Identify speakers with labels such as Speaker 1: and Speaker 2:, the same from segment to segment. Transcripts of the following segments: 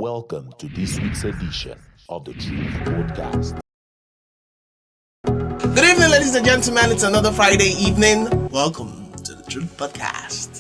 Speaker 1: Welcome to this week's edition of the Truth Podcast.
Speaker 2: Good evening, ladies and gentlemen. It's another Friday evening. Welcome to the Truth Podcast.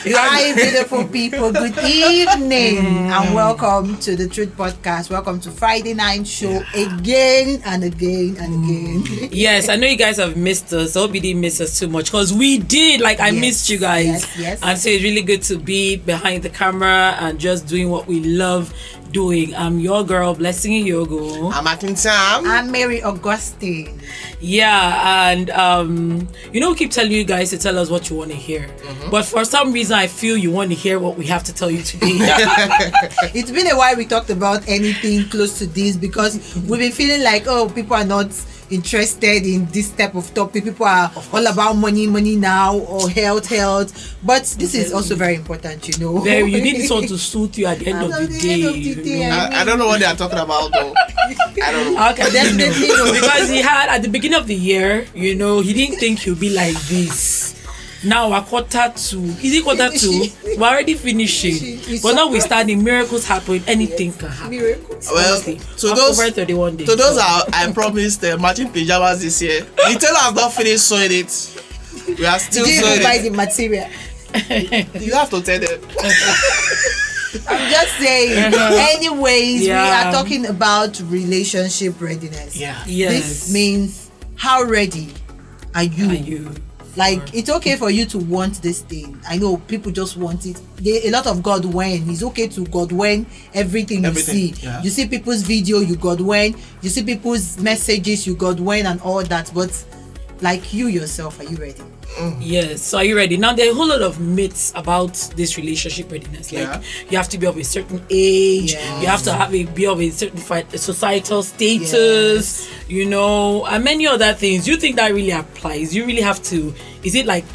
Speaker 3: Hi, beautiful people. Good evening and welcome to the Truth Podcast. Welcome to Friday night show again and again and again.
Speaker 4: Yes, I know you guys have missed us. I hope you didn't miss us too much because we did. I missed you guys.
Speaker 3: Yes.
Speaker 4: And so it's really good to be behind the camera and just doing what we love doing. I'm your girl, Blessing Yogo.
Speaker 2: I'm Akin Sam.
Speaker 3: I'm Mary Augustine.
Speaker 4: Yeah, and we keep telling you guys to tell us what you want to hear. But for some reason, I feel you want to hear what we have to tell you today.
Speaker 3: It's been a while we talked about anything close to this because we've been feeling like, people are not interested in this type of topic. People are all about money now, or health. But this is also very important,
Speaker 4: You need this one to suit you at the end of the day.
Speaker 2: I don't know what they are talking about though. I don't know.
Speaker 4: Okay, definitely no, because he had at the beginning of the year, he didn't think he'll be like this. Now we're quarter two. We're already finishing. But now we're starting. Miracles happen. Anything can happen.
Speaker 3: Miracles.
Speaker 2: Well,
Speaker 4: over 31 days.
Speaker 2: To those I promised matching pajamas this year. The tailor has not finished sewing it. We are still
Speaker 3: Did
Speaker 2: sewing
Speaker 3: you buy
Speaker 2: it.
Speaker 3: the material?
Speaker 2: You have to tell them.
Speaker 3: I'm just saying. Anyways, we
Speaker 4: Yeah.
Speaker 3: are talking about relationship readiness.
Speaker 2: Yeah.
Speaker 4: Yes.
Speaker 3: This means how ready are you?
Speaker 4: Are you?
Speaker 3: It's okay for you to want this thing. I know people just want it. A lot of God when. It's okay to God when everything you see.
Speaker 2: Yeah.
Speaker 3: You see people's video, you God when. You see people's messages, you God when and all that. But like you yourself, are you ready?
Speaker 4: Yes. So are you ready? Now there are a whole lot of myths about this relationship readiness. You have to be of a certain age.
Speaker 3: Yes.
Speaker 4: You have to be of a certain societal status. And many other things. You think that really applies? You really have to. Is it like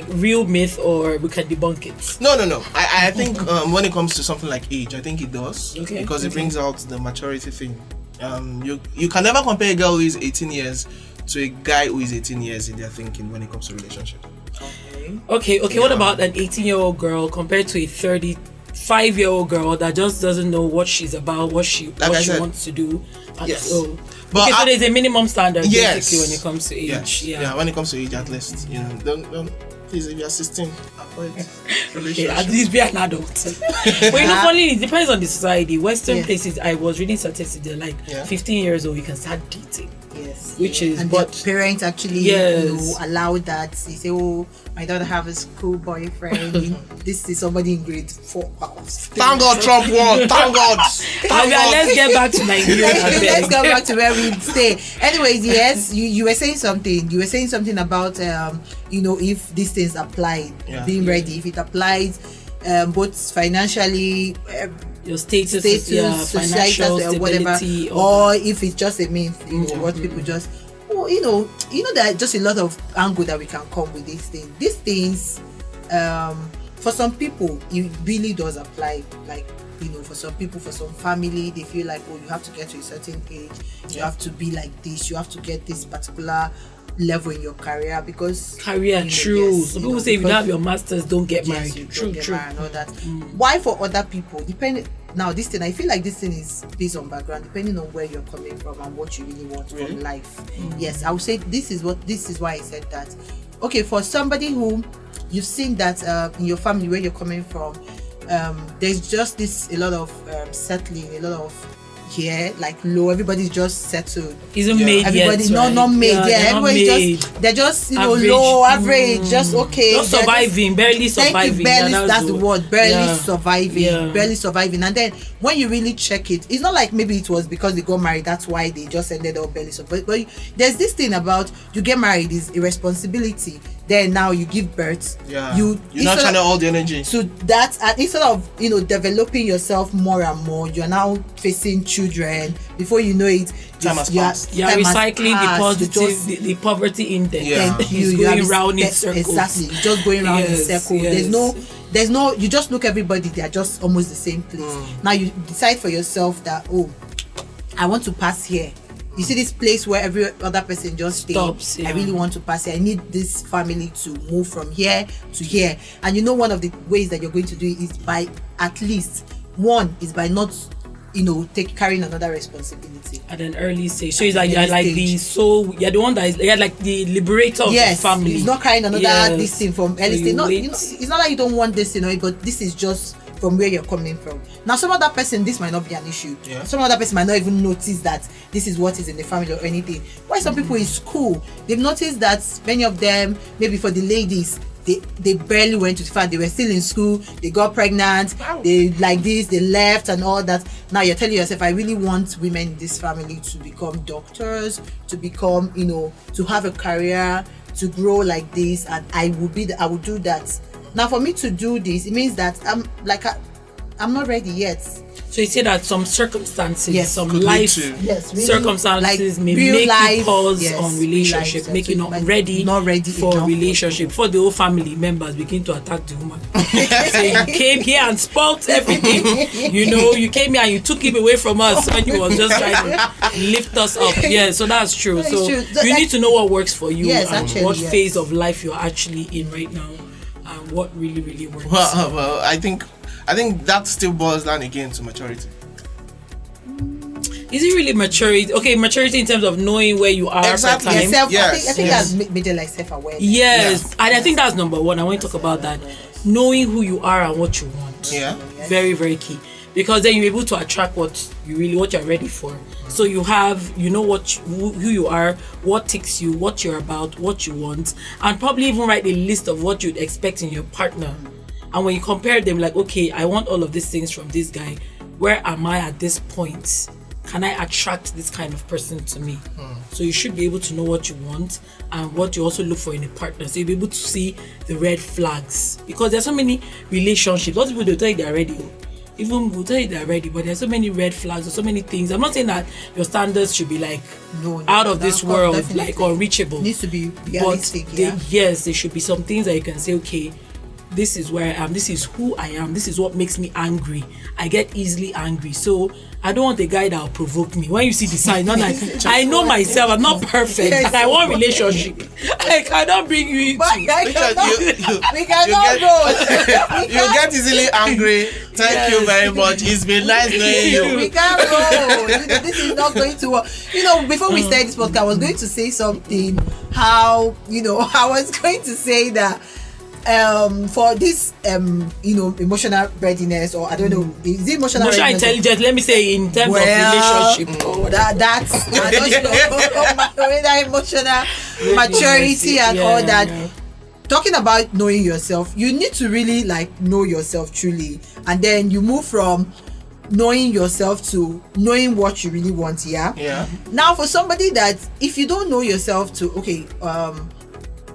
Speaker 4: real myth, or we can debunk it?
Speaker 2: No. I think when it comes to something like age, I think it does.
Speaker 4: Okay.
Speaker 2: Because it brings out the maturity thing. You can never compare a girl who is 18 years to a guy who is 18 years in their thinking when it comes to relationship.
Speaker 4: Okay. What about an 18-year-old girl compared to a 35-year-old girl that just doesn't know what she's about, what she wants to do?
Speaker 2: Yes.
Speaker 4: So
Speaker 2: But
Speaker 4: there's a minimum standard
Speaker 2: yes.
Speaker 4: basically when it comes to age.
Speaker 2: Yeah, when it comes to age, at least, don't please, if you're 16, avoid relationship.
Speaker 4: At least be an adult. But funny, it depends on the society. Western places, I was reading statistics, they're like 15 years old, you can start dating.
Speaker 3: Yes.
Speaker 4: Which is,
Speaker 3: and
Speaker 4: but
Speaker 3: their parents actually allow that. They say, my daughter have a school boyfriend. This is somebody in grade 4.
Speaker 2: Thank God Trump won. Thank God.
Speaker 4: Let's get back to Nigeria.
Speaker 3: Let's go back to where we stay. Anyways, yes, you were saying something. You were saying something about if these things apply, being ready. If it applies, both financially,
Speaker 4: your status,
Speaker 3: financial
Speaker 4: stability,
Speaker 3: whatever, or if it's just a myth, what people just. There are just a lot of angle that we can come with these things. These things, for some people, it really does apply. For some people, for some family, they feel like, you have to get to a certain age. You have to be like this. You have to get this particular level in your career because
Speaker 4: true.
Speaker 3: Yes,
Speaker 4: some people say if you don't have your masters, don't get married. True.
Speaker 3: And all that. Why for other people? Depending. Now, this thing, I feel like this thing is based on background, depending on where you're coming from and what you really want from life. Yes, I would say this is why I said that. Okay, for somebody who you've seen that in your family where you're coming from, there's just a lot of settling, a lot of low. Everybody's just settled.
Speaker 4: Isn't made
Speaker 3: everybody
Speaker 4: yet, right?
Speaker 3: not made. Everybody's
Speaker 4: they're
Speaker 3: just low average, just okay.
Speaker 4: Just surviving, barely surviving.
Speaker 3: That's the word. Barely surviving.
Speaker 4: Yeah.
Speaker 3: Barely surviving. And then when you really check it, it's not like maybe it was because they got married, that's why they just ended up barely surviving. But there's this thing about you get married is a responsibility. Then now you give birth.
Speaker 2: Yeah. You're not channel all the energy.
Speaker 3: So that, and instead of developing yourself more and more, you're now facing children. Before you know it,
Speaker 2: time has passed.
Speaker 4: You're recycling the poverty index.
Speaker 3: Yeah.
Speaker 4: Thank you. Going round in circles.
Speaker 3: Exactly. Just going round in circles.
Speaker 4: Yes.
Speaker 3: There's no. You just look everybody. They are just almost the same place. Now you decide for yourself that I want to pass here. You see this place where every other person just
Speaker 4: Stops, yeah.
Speaker 3: I really want to pass here. I need this family to move from here to here. And you know, one of the ways that you're going to do it is by at least one is by not, carrying another responsibility
Speaker 4: at an early stage. So it's like you're like you're the one that is like the liberator of the family.
Speaker 3: It's not carrying another this thing from early stage. It's not like you don't want this, but this is just from where you're coming from. Now, some other person, this might not be an issue. Yeah. Some other person might not even notice that this is what is in the family or anything. Why some people in school, they've noticed that many of them, maybe for the ladies, they barely went to the fact they were still in school, they got pregnant, they like this, they left and all that. Now you're telling yourself, I really want women in this family to become doctors, to become, to have a career, to grow like this, and I will do that. Now for me to do this, it means that I'm not ready yet.
Speaker 4: So you say that some circumstances, some
Speaker 2: could
Speaker 4: life
Speaker 2: really,
Speaker 4: circumstances may make you pause on relationship, make you not ready for enough. Relationship. For the whole family members begin to attack the woman. So you came here and spoilt everything. You came here and you took him away from us when you was just trying to lift us up. Yeah, so that's true. So you need to know what works for you and what phase of life you're actually in right now and what really, really works.
Speaker 2: Well, I think that still boils down again to maturity.
Speaker 4: Is it really maturity? Okay, maturity in terms of knowing where you are
Speaker 2: exactly.
Speaker 4: at time.
Speaker 3: Yes. I think that's major like self-awareness.
Speaker 4: Yes, and I think that's number one. I want to talk about that. Knowing who you are and what you want.
Speaker 2: Yeah.
Speaker 4: Very, very key. Because then you're able to attract what you're ready for. So you know who you are, what ticks you, what you're about, what you want, and probably even write a list of what you'd expect in your partner. And when you compare them, like, okay, I want all of these things from this guy. Where am I at this point? Can I attract this kind of person to me? So you should be able to know what you want and what you also look for in a partner. So you'll be able to see the red flags. Because there's so many relationships. Lots of people, they'll tell you they're ready. Even will tell you they're ready, but there's so many red flags or so many things. I'm not saying that your standards should be like out of this world, definitely. Like unreachable.
Speaker 3: It needs to be realistic.
Speaker 4: There should be some things that you can say, okay, this is where I am, this is who I am, this is what makes me angry. I get easily angry, so I don't want a guy that will provoke me. When you see the sign, not like I know myself, I'm not perfect, and I want relationship. I cannot bring you into.
Speaker 2: You get easily angry. Thank you very much. It's been nice knowing you.
Speaker 3: We can't roll. This is not going to work. Before we started this podcast, I was going to say something. How I was going to say that. For this emotional readiness, or I don't know, is it emotional
Speaker 4: intelligence? Let me say in terms of relationship.
Speaker 3: That's I don't know whether emotional maturity and all that. Yeah. Talking about knowing yourself, you need to really know yourself truly, and then you move from knowing yourself to knowing what you really want. Yeah. Now, for somebody that if you don't know yourself,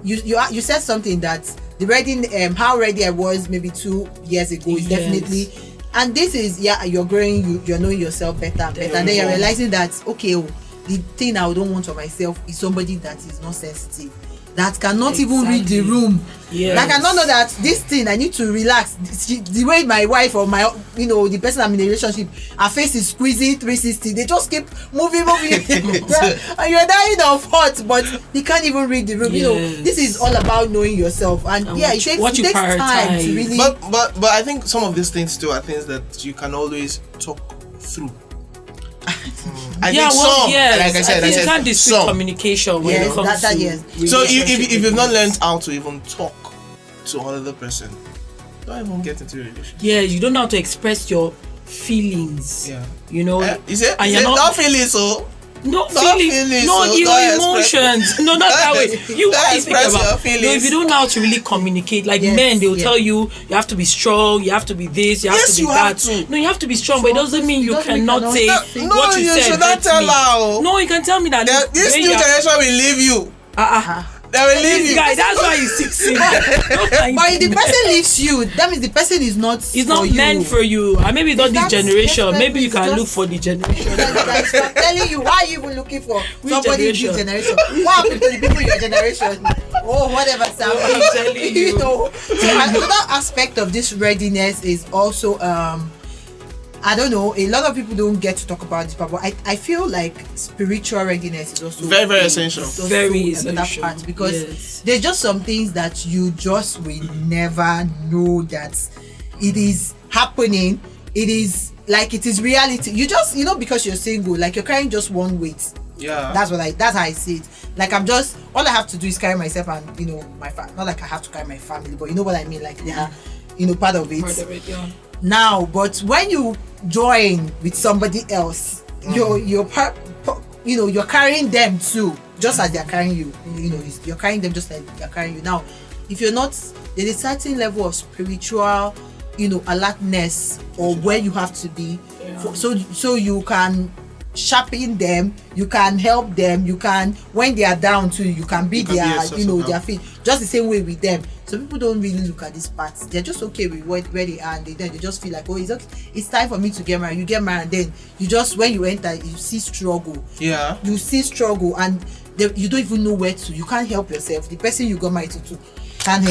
Speaker 3: you said something that. The ready, how ready I was maybe 2 years ago is definitely, and this is you're growing, you're knowing yourself better and better, and then you're realizing that the thing I don't want for myself is somebody that is not sensitive, that cannot even read the room. Yes. Like I don't know that this thing I need to relax. The way my wife or my the person I'm in a relationship, her face is squeezing 360. They just keep moving, and you're dying of hot, but they can't even read the room.
Speaker 4: Yes.
Speaker 3: This is all about knowing yourself, and it takes time to really.
Speaker 2: But I think some of these things too are things that you can always talk through. Like I said,
Speaker 4: you can't dispute communication when it comes to
Speaker 2: So if you've not learned how to even talk to another person, don't even get into a relationship.
Speaker 4: Yeah, you don't know how to express your feelings.
Speaker 2: Yeah.
Speaker 4: Is
Speaker 2: it not feeling so?
Speaker 4: No feelings, no emotions. No, not that way. You
Speaker 2: express your feelings.
Speaker 4: No, if you don't know how to really communicate, men, they will tell you have to be strong, you have to be this, you have to be that. No, you have to be strong, but it doesn't mean you cannot say what you said.
Speaker 2: No, you should not tell her.
Speaker 4: No, you can tell me that.
Speaker 2: This new generation will leave you. They will leave you.
Speaker 4: Guy, that's why he's 16.
Speaker 3: But if the person leaves you, that means the person is not.
Speaker 4: It's not meant for you. And maybe not this generation. Maybe you can look for the generation.
Speaker 3: I'm telling you, why are you even looking for somebody in this generation? What happened to the people in your generation? Oh, whatever. So another aspect of this readiness is also I don't know, a lot of people don't get to talk about this part, but I feel like spiritual readiness is also
Speaker 2: Very, very essential.
Speaker 3: it's also
Speaker 4: Very
Speaker 3: another
Speaker 4: essential.
Speaker 3: part, because
Speaker 4: Yes.
Speaker 3: there's just some things that you just will never know that it is happening. It is like it is reality. You just, because you're single, like you're carrying just one weight.
Speaker 2: Yeah.
Speaker 3: That's how I see it. Like I'm just, all I have to do is carry myself and my not like I have to carry my family, but you know what I mean. Like they are, part of it.
Speaker 4: Part of it, yeah.
Speaker 3: Now, but when you join with somebody else, you're carrying them too, just as they're carrying you. You're carrying them just like they're carrying you. Now, if you're not, there's a certain level of spiritual, alertness or where you have to be, so you can sharpen them, you can help them, you can, when they are down too, you can be their their feet, just the same way with them. So people don't really look at this part. They're just okay with where they are, and they just feel like, oh, it's okay, it's time for me to get married. You get married, and then you just, when you enter, you see struggle.
Speaker 2: Yeah.
Speaker 3: You see struggle, and you don't even know where to. You can't help yourself. The person you got married to can't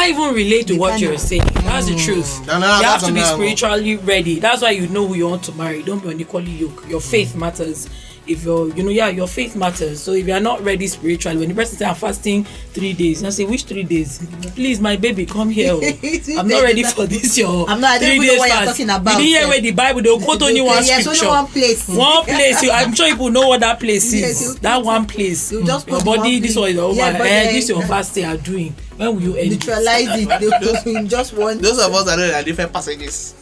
Speaker 4: even relate to what you're saying. That's the truth.
Speaker 2: No,
Speaker 4: You have to be
Speaker 2: no.
Speaker 4: spiritually ready. That's why you know who you want to marry. Don't be unequally yoked. Your faith matters. If your faith matters. So if you are not ready spiritually, when the person say I'm fasting 3 days, I say, which 3 days? Please, my baby, come here. I'm not ready for this.
Speaker 3: I'm not. I don't even know what you're talking about.
Speaker 4: You didn't hear where the Bible, they'll quote only one scripture.
Speaker 3: Yes, only one place.
Speaker 4: One place. I'm sure people know what that place is.
Speaker 3: Yes,
Speaker 4: That one place.
Speaker 3: you just
Speaker 4: Your
Speaker 3: put
Speaker 4: body,
Speaker 3: one
Speaker 4: this
Speaker 3: place.
Speaker 4: one is over.
Speaker 3: Yeah, but
Speaker 4: This your fasting are doing. When will you end?
Speaker 3: Neutralize it. They just one.
Speaker 2: Those of us that know that different passages.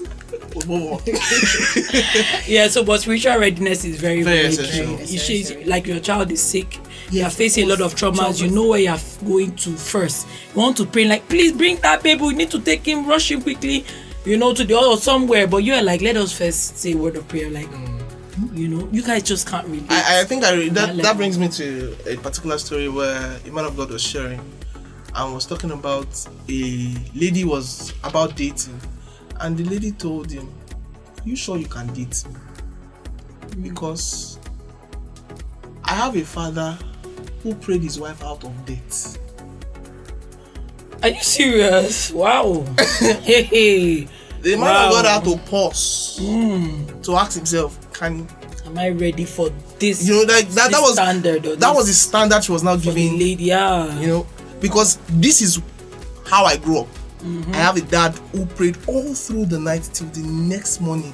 Speaker 4: Yeah, so but spiritual readiness is very,
Speaker 2: Very
Speaker 4: very
Speaker 2: essential.
Speaker 4: key. It shows, like your child is sick, you are
Speaker 3: Yes,
Speaker 4: facing a lot of traumas, you know where you are going to first. You want to pray like, please bring that baby, we need to take him, rush him quickly, to the other somewhere. But you are like, let us first say a word of prayer, like, you guys just can't relate.
Speaker 2: I think that
Speaker 4: level.
Speaker 2: brings me to a particular story where a man of God was sharing and was talking about a lady was about dating, and the lady told him, "Are you sure you can date me? Because I have a father who prayed his wife out of debt."
Speaker 4: Are you serious? Wow. Hey.
Speaker 2: The man of God had to pause to ask himself,
Speaker 4: Am I ready for this?
Speaker 2: that was
Speaker 4: standard. Or
Speaker 2: that was the standard she was now
Speaker 4: for the
Speaker 2: giving.
Speaker 4: lady. Yeah.
Speaker 2: Because this is how I grew up. I have a dad who prayed all through the night till the next morning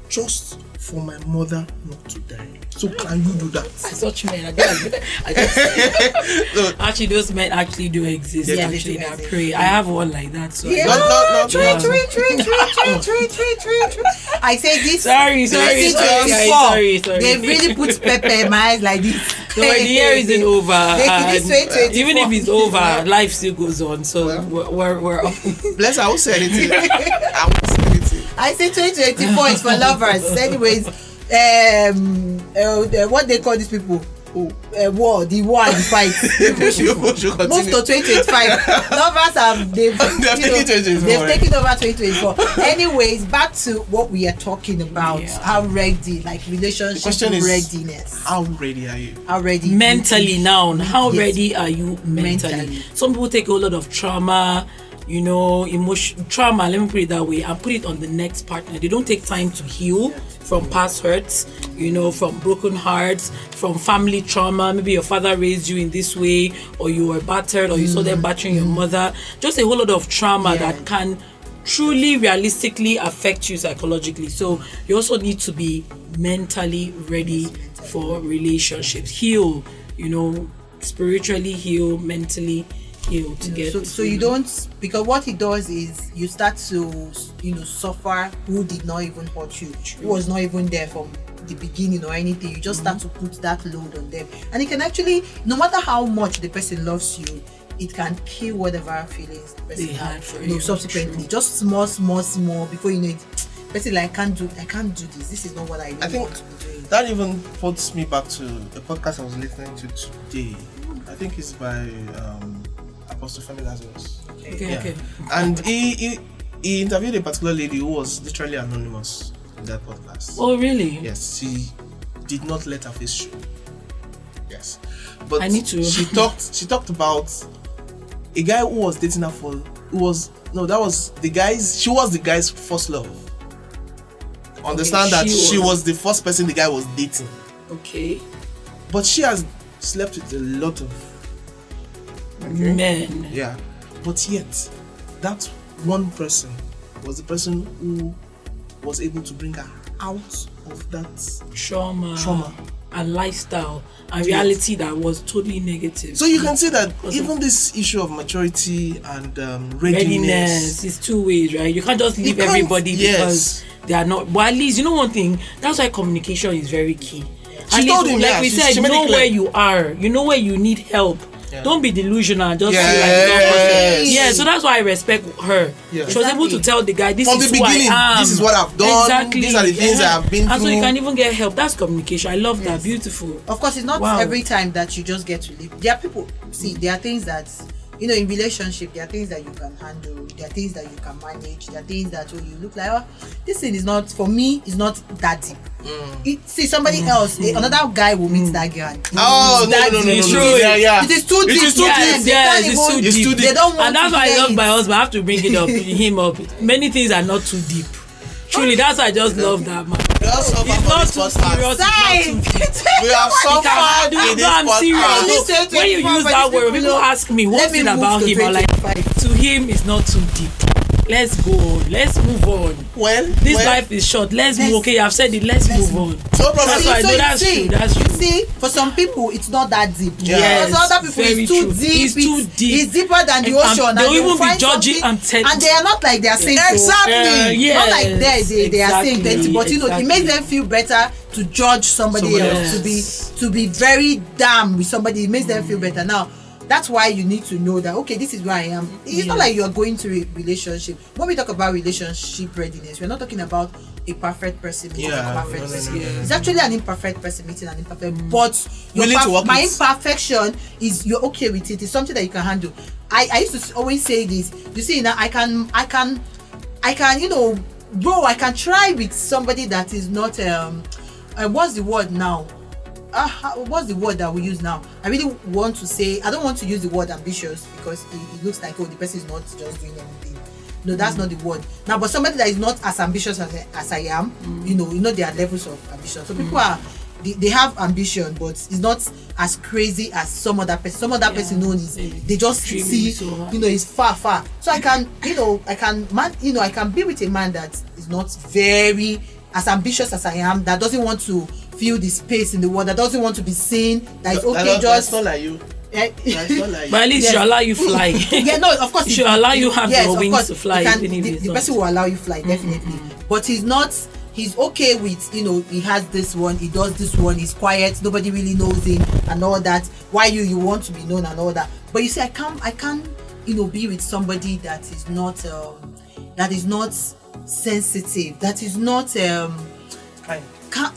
Speaker 2: just for my mother not to die. So can you do that?
Speaker 4: Such men, I just actually, those men actually do exist.
Speaker 2: Yeah,
Speaker 3: they
Speaker 4: Actually,
Speaker 3: do
Speaker 4: I
Speaker 3: exist.
Speaker 4: pray. I have one like that. So
Speaker 3: Yeah.
Speaker 2: Not
Speaker 3: Tree. I say this.
Speaker 4: Sorry.
Speaker 3: 2024, they really put pepper in my eyes like this.
Speaker 4: So when the year isn't over,
Speaker 3: This 2024.
Speaker 4: even if it's over, life still goes on. So we're
Speaker 2: Bless her, I won't say anything. I won't say anything.
Speaker 3: I say 2024 is for lovers. Anyways, what they call these people? The war and the fight.
Speaker 2: You should
Speaker 3: Move
Speaker 2: continue.
Speaker 3: to 2025. Lovers have they've
Speaker 2: taken 2024,
Speaker 3: they've
Speaker 2: right?
Speaker 3: taken over 2024. Anyways, back to what we are talking about.
Speaker 4: Yeah.
Speaker 3: How ready, like relationship
Speaker 2: question is,
Speaker 3: readiness.
Speaker 2: How ready are you?
Speaker 3: How ready
Speaker 4: mentally now. How
Speaker 3: Yes.
Speaker 4: ready are you mentally?
Speaker 3: Mentally.
Speaker 4: Some people take a lot of trauma, emotion trauma, let me put it that way, and put it on the next partner. They don't take time to heal from past hurts, from broken hearts, from family trauma. Maybe your father raised you in this way, or you were battered, or you saw them battering your mother. Just a whole lot of trauma that can truly realistically affect you psychologically. So you also need to be mentally ready for relationships. Heal, spiritually heal, mentally heal to get
Speaker 3: so you don't, because what it does is you start to suffer who did not even hurt you, who was not even there from the beginning or anything. You just start to put that load on them, and it can actually, no matter how much the person loves you, it can kill whatever feelings the person
Speaker 4: They had
Speaker 3: had
Speaker 4: for you.
Speaker 3: subsequently. Just small before you know it, person like, I can't do this. This is not what I really
Speaker 2: think
Speaker 3: want to be doing.
Speaker 2: That even puts me back to a podcast I was listening to today. I think it's by Apostle Femi Lazarus.
Speaker 4: Okay.
Speaker 2: And he interviewed a particular lady who was literally anonymous in that podcast.
Speaker 4: Oh really?
Speaker 2: Yes, she did not let her face show. Yes, but
Speaker 4: I need to.
Speaker 2: She talked about a guy who was dating her she was the guy's first love. understand that she was the first person the guy was dating.
Speaker 4: Okay.
Speaker 2: But she has slept with a lot of
Speaker 4: men.
Speaker 2: Yeah. But yet, that one person was the person who was able to bring her out of that
Speaker 4: trauma and lifestyle and reality that was totally negative.
Speaker 2: So you can see that even this issue of maturity and readiness
Speaker 4: is two ways, right? You can't just leave everybody because they are not. But at least you know one thing. That's why communication is very key.
Speaker 2: She told him,
Speaker 4: like we said, know where you are. You know where you need help. Yeah. Don't be delusional. Just feel like yeah. So that's why I respect her. Yeah. She was able to tell the guy, "This
Speaker 2: from
Speaker 4: is
Speaker 2: the
Speaker 4: who
Speaker 2: beginning.
Speaker 4: I am.
Speaker 2: This is what I've done. Exactly. These are the things I have been through."
Speaker 4: And so you can even get help. That's communication. I love that. Beautiful.
Speaker 3: Of course, it's not every time that you just get to live. There are people. See, there are things that in relationship. There are things that you can handle. There are things that you can manage. There are things that you look like. This thing is not for me. It's not that deep. See somebody else, another guy will meet that girl.
Speaker 2: No. Yeah.
Speaker 3: It is too deep.
Speaker 4: It's too deep.
Speaker 3: They don't want.
Speaker 4: And that's why I love my husband. I have to bring him up. Many things are not too deep. Truly, that's why I just love that man. It's not too serious.
Speaker 2: We have suffered in this
Speaker 4: podcast. When you use that word, people ask me what's it about him. I'm like, to him, it's not too deep. Let's go on. Let's move on. This life is short. Let's move. Okay, I've said it. Let's move on.
Speaker 2: No problem.
Speaker 4: That's why I know that's true. That's true.
Speaker 3: You see, for some people, it's not that deep.
Speaker 4: Yes,
Speaker 3: for other people, it's too deep.
Speaker 4: It's too deep.
Speaker 3: It's deeper than the ocean.
Speaker 4: They'll even be judging and telling.
Speaker 3: And they are not like they are saying
Speaker 2: exactly.
Speaker 3: Not like they are saying that, but it makes them feel better to judge somebody else. To be very damn with somebody. It makes them feel better. Now, that's why you need to know that, okay, this is where I am. It's not like you're going to a relationship. When we talk about relationship readiness, we're not talking about a perfect person meeting a perfect person. It's actually an imperfect person meeting an imperfect. But my imperfection is you're okay with it. It's something that you can handle. I used to always say this. You see, now I can bro, I can try with somebody that is not what's the word now? What's the word that we use now? I really want to say, I don't want to use the word ambitious because it looks like, the person is not just doing anything. No, that's not the word. Now, but somebody that is not as ambitious as I am, there are levels of ambition. So people they have ambition, but it's not as crazy as some other person. Some other person knows they just see, it's far. So I can be with a man that is not very as ambitious as I am, that doesn't want to feel the space in the world, that doesn't want to be seen, that is okay.
Speaker 2: That's not like you.
Speaker 4: But at least she allow you fly.
Speaker 3: Of course.
Speaker 4: She allow you have your wings to fly.
Speaker 3: The person will allow you fly, definitely. But he's okay with, he has this one, he does this one, he's quiet, nobody really knows him and all that. Why you want to be known and all that. But you see, I can't be with somebody that is not sensitive, that is not
Speaker 2: kind.
Speaker 4: Kind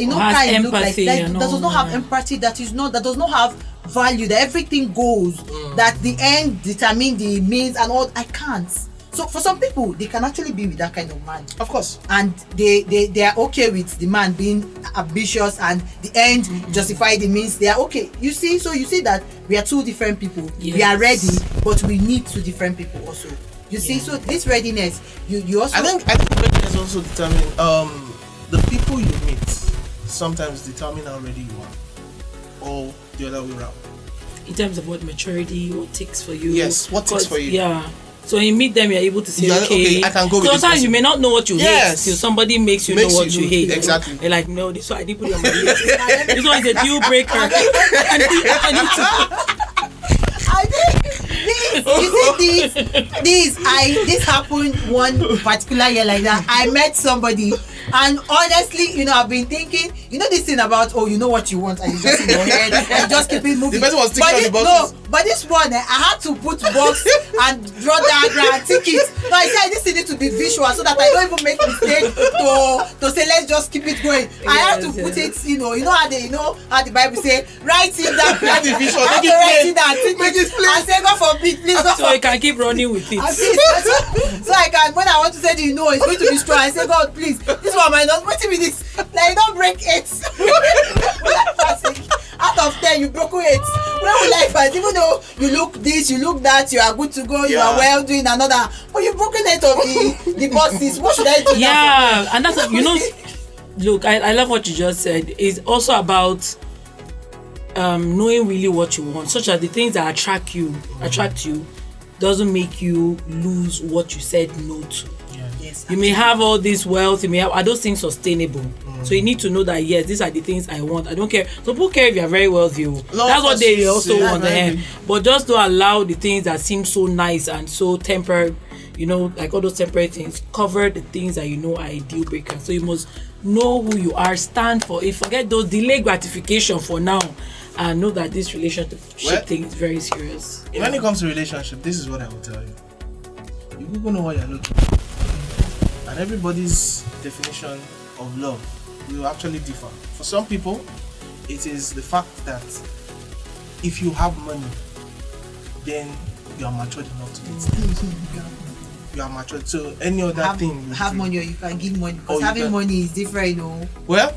Speaker 3: look like that does not have empathy, that does not have value, that everything goes, that the end determine the means and all. I can't. So for some people, they can actually be with that kind of man.
Speaker 2: Of course.
Speaker 3: And they are okay with the man being ambitious and the end justify the means. They are okay. You see that we are two different people. Yes. We are ready, but we need two different people also. You see, so this readiness, you also.
Speaker 2: I think readiness also determine the people you meet sometimes determine how ready you are, or the other way around.
Speaker 4: In terms of what maturity, what takes for you.
Speaker 2: Yes, what takes for you.
Speaker 4: Yeah. So when you meet them, you're able to say, okay,
Speaker 2: I can go with this.
Speaker 4: Sometimes you may not know what you hate till somebody makes you know what you hate.
Speaker 2: Exactly.
Speaker 4: You're like, no, this one I didn't put it on my list. This one is a deal breaker. I need to.
Speaker 3: This happened one particular year like that. I met somebody, and honestly, I've been thinking, this thing about, you know what you want, and you just in your head and just keep it moving.
Speaker 2: The person was thinking on the boxes.
Speaker 3: No, but this one, I had to put box and draw diagram and tick it. No, I said this need to be visual so that I don't even make mistake to say let's just keep it going. I have to put it, how the Bible say, write it down.
Speaker 2: Write the visual,
Speaker 3: write it down, tick it, and say God forbid, please.
Speaker 4: So you can keep running with it.
Speaker 3: So I can, when I want to say it's going to be strong, I say, God, please, this one might not, wait a minute, like don't break it. Out of of 10, you broke it. Where will I find? Even though you look this, you look that, you are good to go, you are well doing another, but you've broken it of the bosses. What should I do now?
Speaker 4: Yeah, and that's look, I love what you just said. It's also about knowing really what you want, such that the things that attract you doesn't make you lose what you said no to.
Speaker 3: Yes,
Speaker 4: you may have all this wealth, you may have, are those things sustainable? So you need to know that yes, these are the things I want. I don't care. Some people care if you are very wealthy. That's what they also want. But just don't allow the things that seem so nice and so temporary, like all those temporary things, cover the things that are a deal breaker. So you must know who you are, stand for it, forget those delay gratification for now, and know that this relationship thing is very serious.
Speaker 2: When it comes to relationship, this is what I will tell you. You people know what you're looking for. And everybody's definition of love will actually differ. For some people, it is the fact that if you have money, then you are matured enough to get you are matured. So any other thing
Speaker 3: have money, or you can give money, because having money is different,
Speaker 2: Well,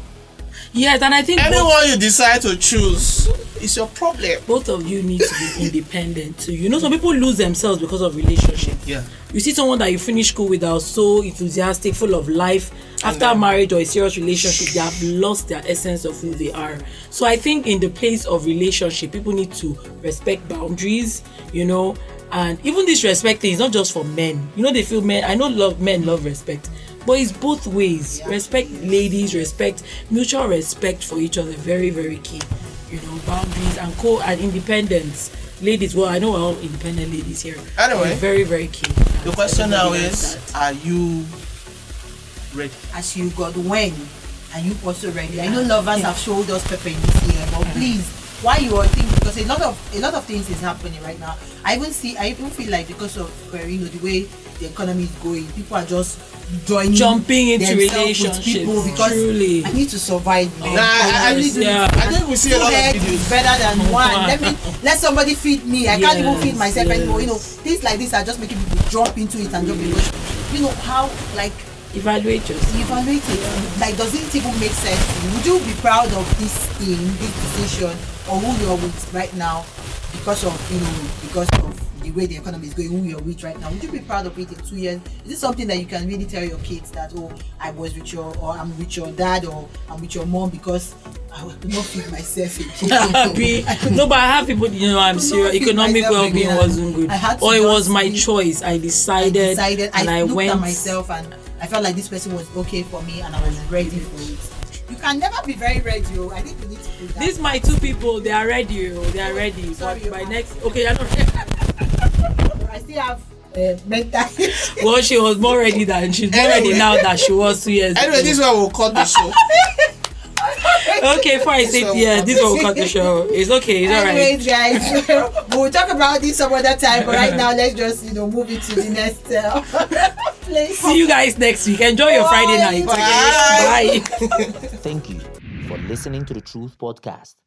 Speaker 4: yes, and I think
Speaker 2: anyone you decide to choose is your problem.
Speaker 4: Both of you need to be independent too. Some people lose themselves because of relationship.
Speaker 2: Yeah.
Speaker 4: You see someone that you finish school with that was so enthusiastic, full of life. After marriage or a serious relationship, they have lost their essence of who they are. So I think in the place of relationship, people need to respect boundaries, and even this respect thing is not just for men. They feel men. I know men love respect, but it's both ways. Yeah. Respect ladies, respect, mutual respect for each other, very, very key. Boundaries and independence. Ladies, well, I know we're all independent ladies here.
Speaker 2: Anyway,
Speaker 4: very, very key.
Speaker 2: The question now is, are you ready?
Speaker 3: As you got when, are you also ready? I know lovers have showed us pepper in this year, but please, why you are thinking? Because a lot of things is happening right now. I even feel like because of the way the economy is going, people are just
Speaker 4: jumping into relationships
Speaker 3: because
Speaker 4: truly.
Speaker 3: I need to survive.
Speaker 2: I think we see a lot of videos.
Speaker 3: Better than one. Let somebody feed me. I can't even feed myself anymore. Things like this are just making people jump into it and jump into it. How
Speaker 4: evaluate
Speaker 3: it. Like, does it even make sense? Would you be proud of this thing, this decision, or who you're with right now because of the way the economy is going, who you're with right now? Would you be proud of it in 2 years? Is it something that you can really tell your kids that, I was with I'm with your dad, or I'm with your mom because I could not feed myself again?
Speaker 4: No, but I have people, I'm serious. Economic well-being wasn't good, or it was my choice. I decided and I
Speaker 3: looked
Speaker 4: went
Speaker 3: at myself and I felt like this person was okay for me and I was ready for it. You can never be very ready. I think you need to do that.
Speaker 4: These my two people, they are ready. They are ready.
Speaker 3: Sorry,
Speaker 4: but by next, okay, I don't.
Speaker 3: I still have mental.
Speaker 4: Well, she was more ready she's more ready now than she was 2 years ago.
Speaker 2: Anyway, this is where we'll cut the show.
Speaker 4: Okay, fine. This one will cut the show. It's okay. It's alright.
Speaker 3: Anyways, guys, we'll talk about this some other time. But right now, let's just move it to the next place.
Speaker 4: See you guys next week. Enjoy your Friday night.
Speaker 2: Bye.
Speaker 4: Bye.
Speaker 1: Thank you for listening to the Truth Podcast.